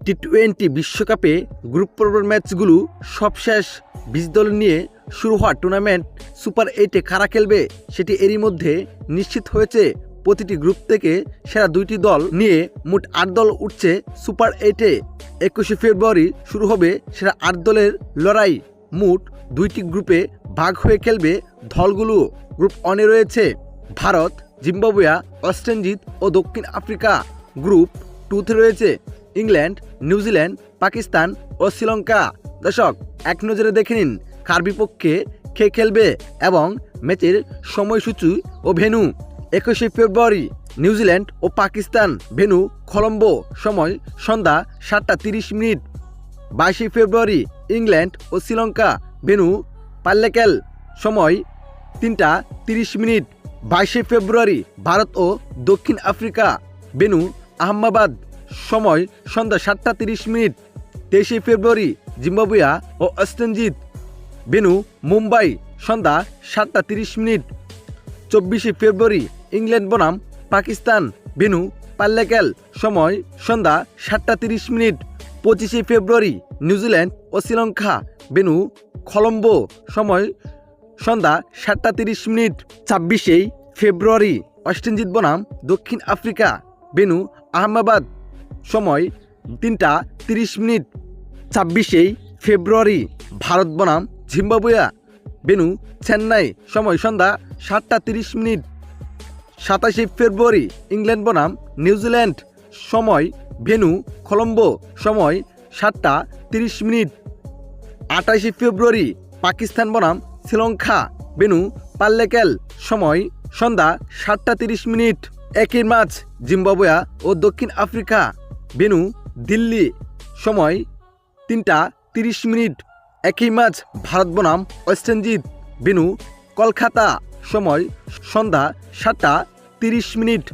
টি-20 বিশ্বকাপে গ্রুপ পর্বের ম্যাচগুলো সবশেষ 20 দল নিয়ে শুরু হওয়া টুর্নামেন্ট সুপার 8-এ কারা খেলবে সেটি এরই মধ্যে নিশ্চিত হয়েছে। প্রতিটি গ্রুপ থেকে সেরা 2টি দল নিয়ে মোট 8 দল উঠছে সুপার 8-এ। 21শে ফেব্রুয়ারি শুরু হবে সেরা 8 দলের লড়াই। মোট 2টি গ্রুপে ভাগ হয়ে খেলবে দলগুলো। গ্রুপ 1-এ রয়েছে ভারত, জিম্বাবুয়ে, ওয়েস্ট ইন্ডিজ ও দক্ষিণ আফ্রিকা। গ্রুপ 2-তে রয়েছে ইংল্যান্ড, নিউজিল্যান্ড, পাকিস্তান ও শ্রীলঙ্কা। দর্শক, এক নজরে দেখে নিন কার বিপক্ষে কে খেলবে এবং ম্যাচের সময়সূচি ও ভেন্যু। 21শে ফেব্রুয়ারি নিউজিল্যান্ড ও পাকিস্তান, ভেন্যু কলম্বো, সময় সন্ধ্যা 7:30। 22শে ফেব্রুয়ারি ইংল্যান্ড ও শ্রীলঙ্কা, ভেন্যু পাল্লেকেল, সময় 3:30। 22শে ফেব্রুয়ারি ভারত ও দক্ষিণ আফ্রিকা, ভেন্যু আহমেদাবাদ, সময় সন্ধ্যা 7:30। 23শে ফেব্রুয়ারি জিম্বাবুয়ে ও ওয়েস্ট ইন্ডিজ, ভেন্যু মুম্বাই, সন্ধ্যা 7:30। 24শে ফেব্রুয়ারি ইংল্যান্ড বনাম পাকিস্তান, ভেন্যু পাল্লেকেল, সময় সন্ধ্যা 7:30। 25শে ফেব্রুয়ারি নিউজিল্যান্ড ও শ্রীলঙ্কা, ভেন্যু কলম্বো, সময় সন্ধ্যা 7:30। 26শে ফেব্রুয়ারি ওয়েস্ট ইন্ডিজ বনাম দক্ষিণ আফ্রিকা, ভেন্যু আহমেদাবাদ, সময় 3:30। 26শে ফেব্রুয়ারি ভারত বনাম জিম্বাবুয়ে, ভেন্যু চেন্নাই, সময় সন্ধ্যা 7:30। 27শে ফেব্রুয়ারি ইংল্যান্ড বনাম নিউজিল্যান্ড, সময় ভেন্যু কলম্বো, সময় 7:30। 28শে ফেব্রুয়ারি পাকিস্তান বনাম শ্রীলঙ্কা, ভেন্যু পাল্লেকেল, সময় সন্ধ্যা 7:30। একই ম্যাচ জিম্বাবুয়ে ও দক্ষিণ আফ্রিকা, ভেন্যু দিল্লি, সময় 3:30। একই ম্যাচ ভারত বনাম ওয়েস্ট ইন্ডিজ, ভেন্যু কলকাতা, সময় সন্ধ্যা 7:30।